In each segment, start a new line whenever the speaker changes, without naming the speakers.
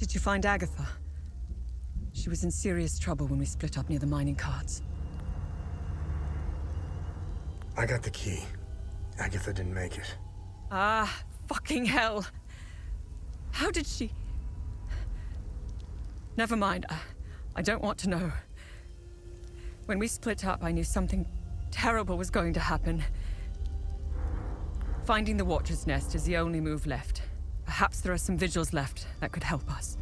Did you find Agatha? She was in serious trouble when we split up near the mining carts.
I got the key. Agatha didn't make it.
Ah, fucking hell. How did she... Never mind. I don't want to know. When we split up, I knew something terrible was going to happen. Finding the Watcher's Nest is the only move left. Perhaps there are some vigils left that could help us.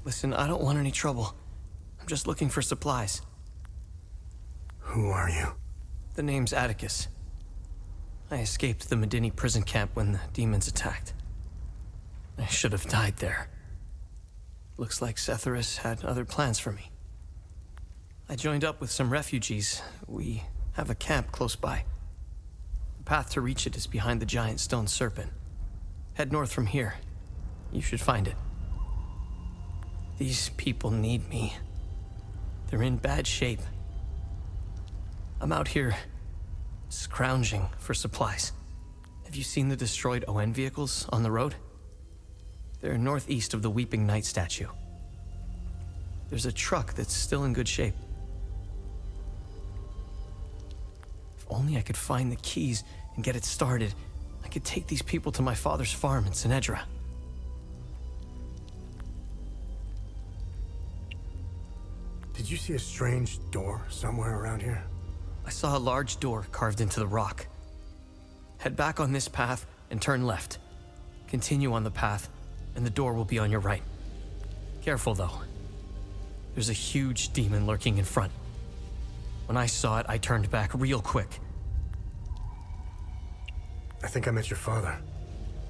Listen, I don't want any trouble. I'm just looking for supplies.
Who are you?
The name's Atticus. I escaped the Medini prison camp when the demons attacked. I should have died there. Looks like Setharus had other plans for me. I joined up with some refugees. We have a camp close by. The path to reach it is behind the giant stone serpent. Head north from here. You should find it. These people need me. They're in bad shape. I'm out here scrounging for supplies. Have you seen the destroyed ON vehicles on the road? They're northeast of the Weeping Knight statue. There's a truck that's still in good shape. If only I could find the keys and get it started, I could take these people to my father's farm in Sinedra.
Did you see a strange door somewhere around here?
I saw a large door carved into the rock. Head back on this path and turn left. Continue on the path, and the door will be on your right. Careful, though. There's a huge demon lurking in front. When I saw it, I turned back real quick.
I think I met your father.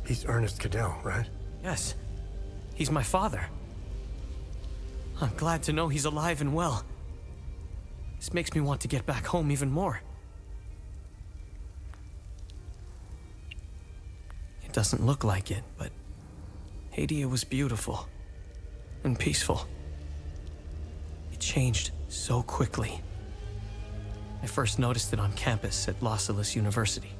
He's Ernest Cadell, right?
Yes, he's my father. I'm glad to know he's alive and well. This makes me want to get back home even more. It doesn't look like it, but Hadia was beautiful and peaceful. It changed so quickly. I first noticed it on campus at Los Angeles University.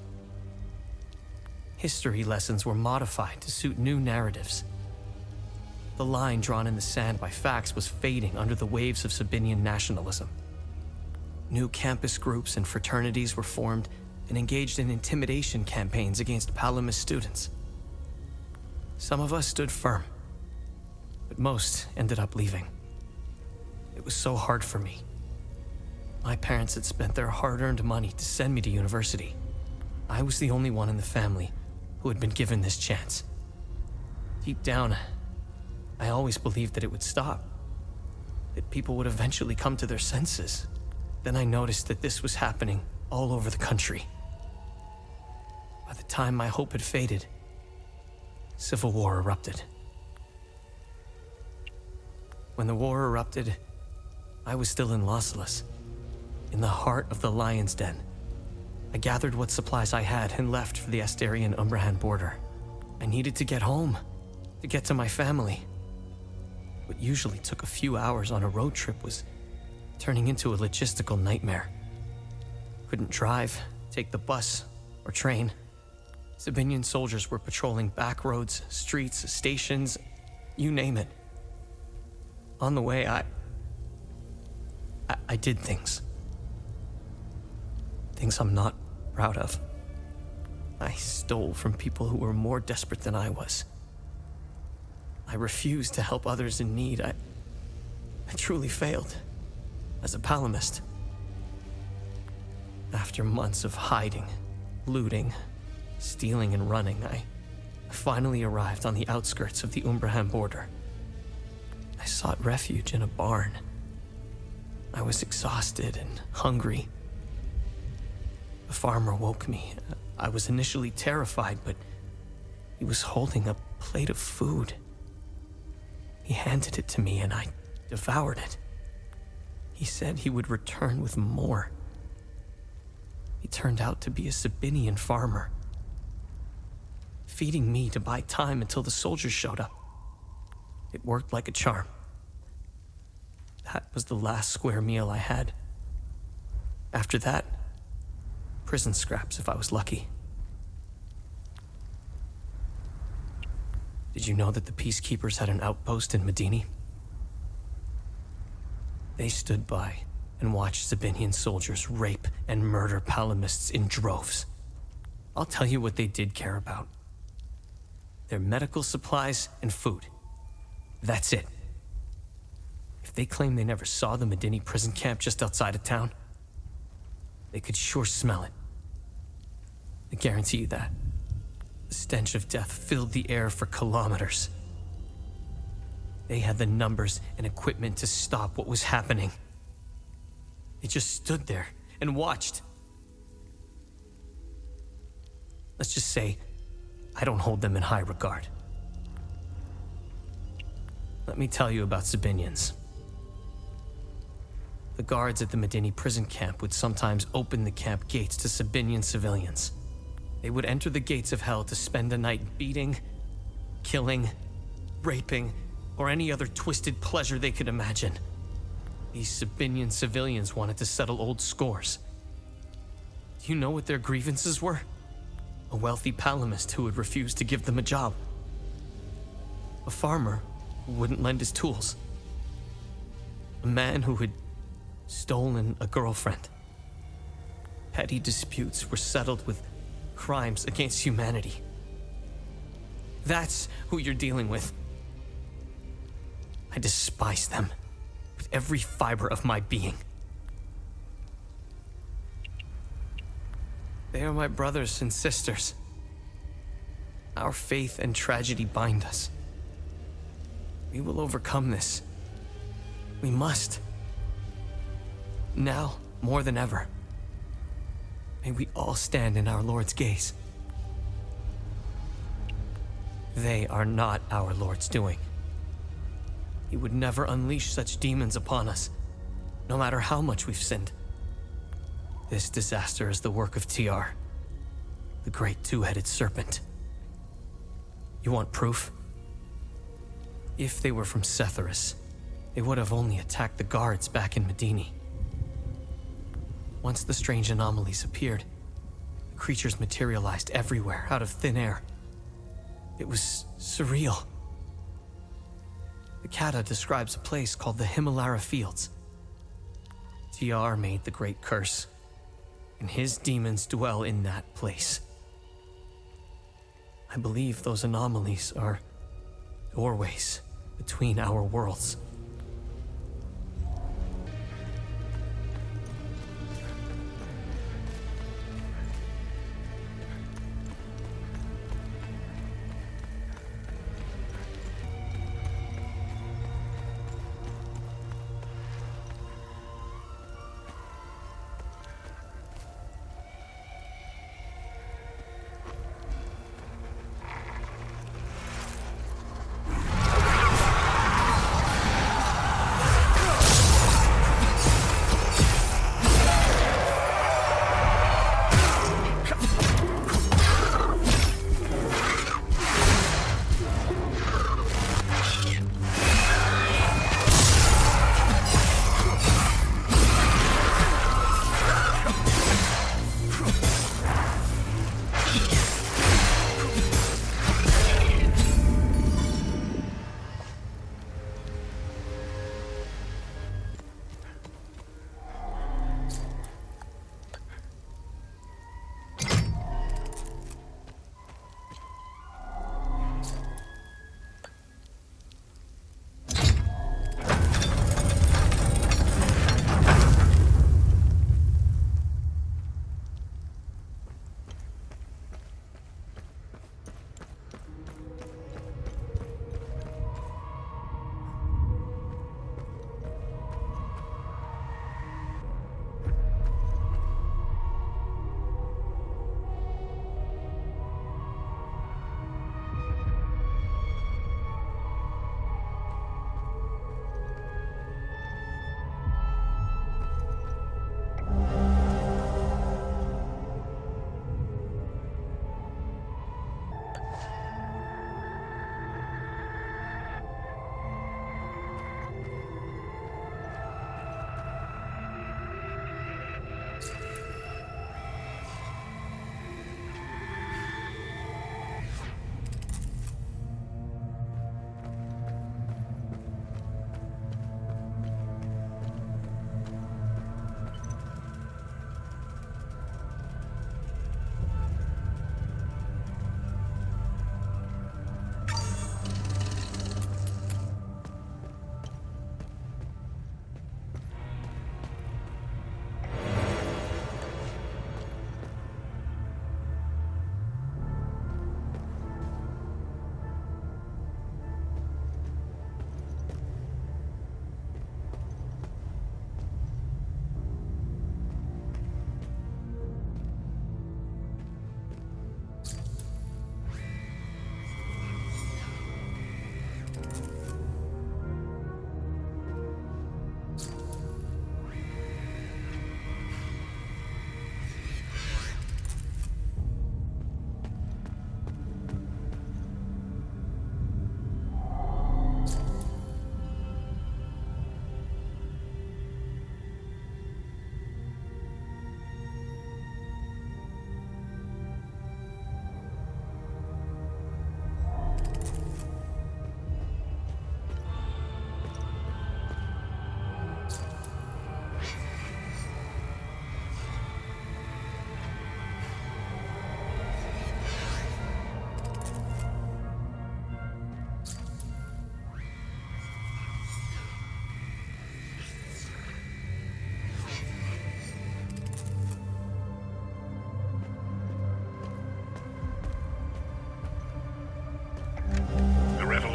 History lessons were modified to suit new narratives. The line drawn in the sand by facts was fading under the waves of Sabinian nationalism. New campus groups and fraternities were formed and engaged in intimidation campaigns against Palamas students. Some of us stood firm, but most ended up leaving. It was so hard for me. My parents had spent their hard-earned money to send me to university. I was the only one in the family who had been given this chance. Deep down, I always believed that it would stop, that people would eventually come to their senses. Then I noticed that this was happening all over the country. By the time my hope had faded, civil war erupted. When the war erupted, I was still in Los Angeles, in the heart of the Lion's Den. I gathered what supplies I had and left for the Astarian-Umbrahan border. I needed to get home, to get to my family. What usually took a few hours on a road trip was turning into a logistical nightmare. Couldn't drive, take the bus, or train. Sabinian soldiers were patrolling back roads, streets, stations, you name it. On the way, I did things. Things I'm not proud of. I stole from people who were more desperate than I was. I refused to help others in need. I truly failed as a palamist. After months of hiding, looting, stealing, and running, I finally arrived on the outskirts of the Umbrahan border. I sought refuge in a barn. I was exhausted and hungry. The farmer woke me. I was initially terrified, but he was holding a plate of food. He handed it to me and I devoured it. He said he would return with more. He turned out to be a Sabinian farmer, feeding me to buy time until the soldiers showed up. It worked like a charm. That was the last square meal I had. After that, prison scraps if I was lucky. Did you know that the peacekeepers had an outpost in Medini? They stood by and watched Sabinian soldiers rape and murder palamists in droves. I'll tell you what they did care about. Their medical supplies and food. That's it. If they claim they never saw the Medini prison camp just outside of town, they could sure smell it. I guarantee you that. The stench of death filled the air for kilometers. They had the numbers and equipment to stop what was happening. They just stood there and watched. Let's just say, I don't hold them in high regard. Let me tell you about Sabinians. The guards at the Medini prison camp would sometimes open the camp gates to Sabinian civilians. They would enter the gates of hell to spend a night beating, killing, raping, or any other twisted pleasure they could imagine. These Sabinian civilians wanted to settle old scores. Do you know what their grievances were? A wealthy palamist who would refuse to give them a job. A farmer who wouldn't lend his tools. A man who had stolen a girlfriend. Petty disputes were settled with crimes against humanity. That's who you're dealing with. I despise them with every fiber of my being. They are my brothers and sisters. Our faith and tragedy bind us. We will overcome this. We must. Now, more than ever. May we all stand in our Lord's gaze. They are not our Lord's doing. He would never unleash such demons upon us, no matter how much we've sinned. This disaster is the work of TR, the great two-headed serpent. You want proof? If they were from Setharis, they would have only attacked the guards back in Medini. Once the strange anomalies appeared, the creatures materialized everywhere out of thin air. It was surreal. The Kata describes a place called the Himalara Fields. TR made the great curse, and his demons dwell in that place. I believe those anomalies are doorways between our worlds.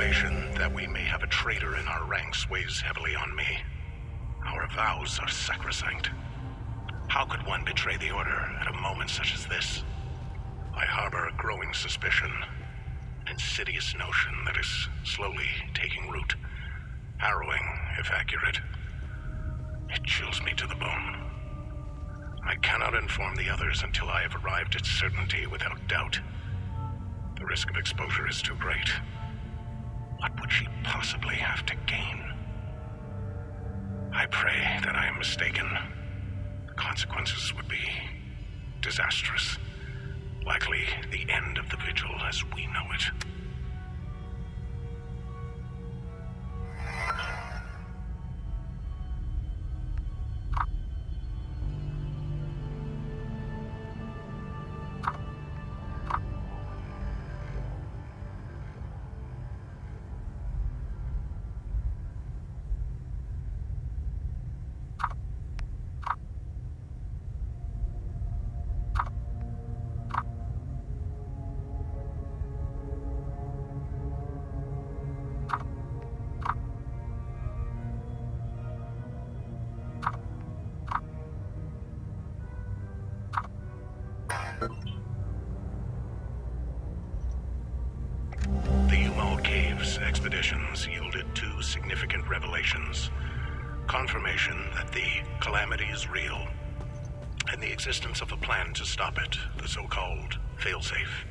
revelation that we may have a traitor in our ranks weighs heavily on me. Our vows are sacrosanct. How could one betray the Order at a moment such as this? I harbor a growing suspicion, an insidious notion that is slowly taking root. Harrowing, if accurate. It chills me to the bone. I cannot inform the others until I have arrived at certainty without doubt. The risk of exposure is too great. What would she possibly have to gain? I pray that I am mistaken. The consequences would be disastrous. Likely the end of the Vigil as we know it. Expeditions yielded two significant revelations. Confirmation that the calamity is real, and the existence of a plan to stop it, the so-called failsafe.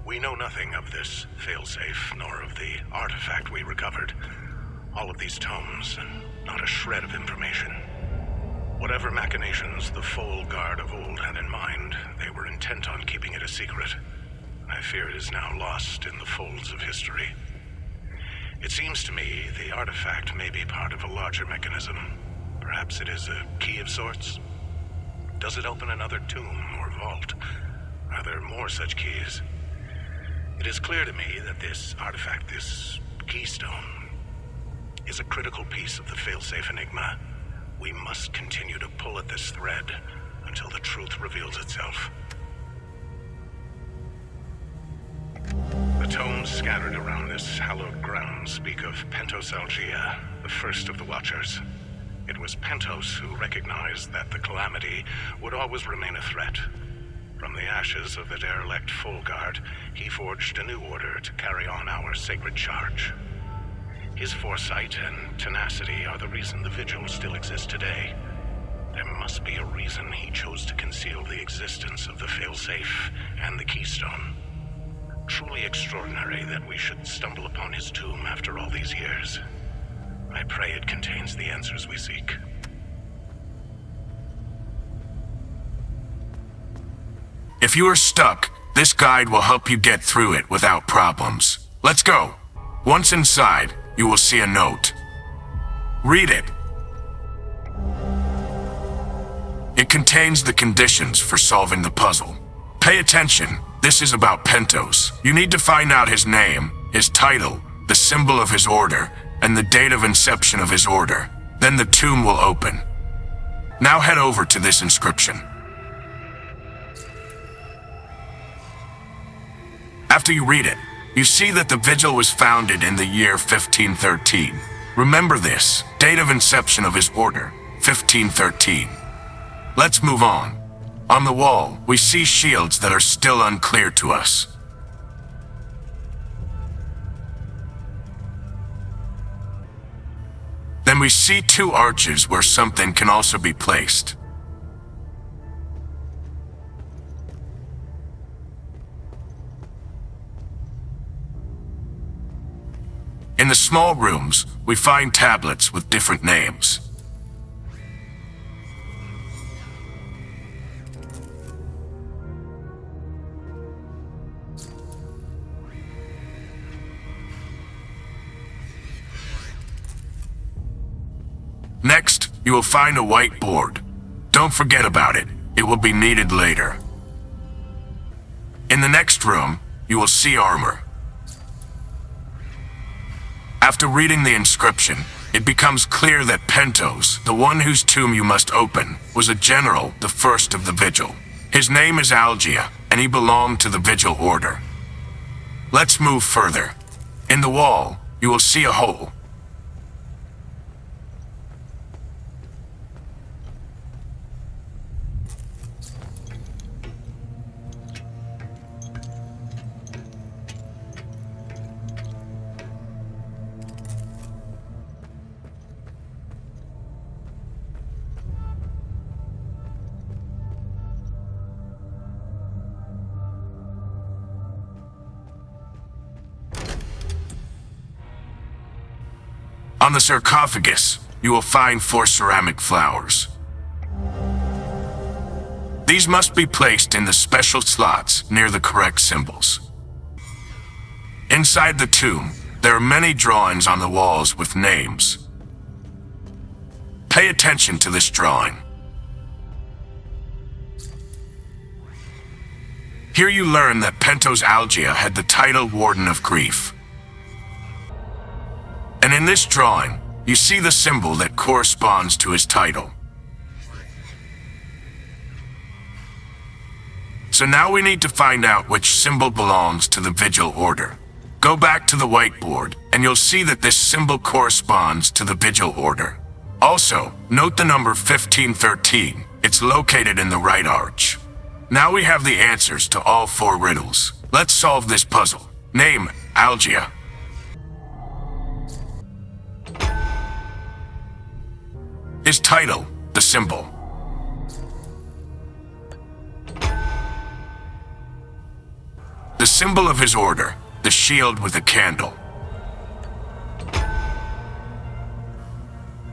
We know nothing of this failsafe, nor of the artifact we recovered. All of these tomes, and not a shred of information. Whatever machinations the Foal Guard of old had in mind, they were intent on keeping it a secret. I fear it is now lost in the folds of history. It seems to me the artifact may be part of a larger mechanism. Perhaps it is a key of sorts. Does it open another tomb or vault? Are there more such keys? It is clear to me that this artifact, this Keystone, is a critical piece of the failsafe enigma. We must continue to pull at this thread until the truth reveals itself. The tomes scattered around this hallowed ground speak of Pentos, the first of the Watchers. It was Pentos who recognized that the calamity would always remain a threat. From the ashes of the derelict Foal Guard, he forged a new order to carry on our sacred charge. His foresight and tenacity are the reason the Vigil still exists today. There must be a reason he chose to conceal the existence of the failsafe and the Keystone. Truly extraordinary that we should stumble upon his tomb after all these years. I pray it contains the answers we seek.
If you are stuck, this guide will help you get through it without problems. Let's go. Once inside, you will see a note. Read it. It contains the conditions for solving the puzzle. Pay attention. This is about Pentos. You need to find out his name, his title, the symbol of his order, and the date of inception of his order. Then the tomb will open. Now head over to this inscription. After you read it, you see that the Vigil was founded in the year 1513. Remember this, date of inception of his order, 1513. Let's move on. On the wall, we see shields that are still unclear to us. Then we see two arches where something can also be placed. In the small rooms, we find tablets with different names. Next, you will find a whiteboard. Don't forget about it. It will be needed later. In the next room, you will see armor. After reading the inscription, it becomes clear that Pentos, the one whose tomb you must open, was a general, the first of the Vigil. His name is Algia, and he belonged to the Vigil Order. Let's move further. In the wall, you will see a hole. On the sarcophagus, you will find 4 ceramic flowers. These must be placed in the special slots near the correct symbols. Inside the tomb, there are many drawings on the walls with names. Pay attention to this drawing. Here you learn that Pentos Algia had the title Warden of Grief. And in this drawing, you see the symbol that corresponds to his title. So now we need to find out which symbol belongs to the Vigil Order. Go back to the whiteboard, and you'll see that this symbol corresponds to the Vigil Order. Also, note the number 1513. It's located in the right arch. Now we have the answers to all 4 riddles. Let's solve this puzzle. Name, Algia. His title, the symbol. The symbol of his order, the shield with a candle.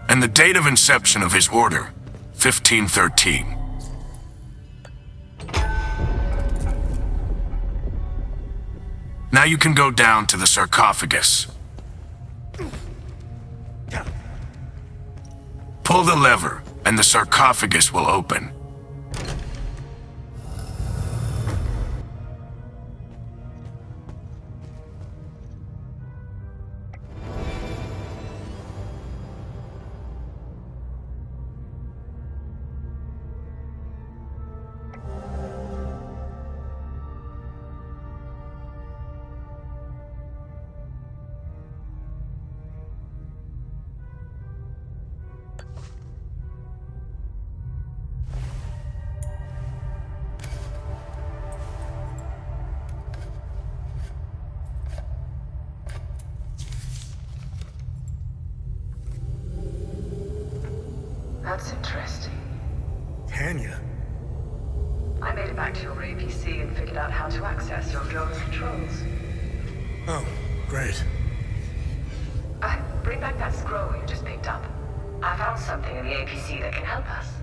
And the date of inception of his order, 1513. Now you can go down to the sarcophagus. Pull the lever, and the sarcophagus will open.
That's interesting.
Tania?
I made it back to your APC and figured out how to access your drone's controls.
Oh, great.
Bring back that scroll you just picked up. I found something in the APC that can help us.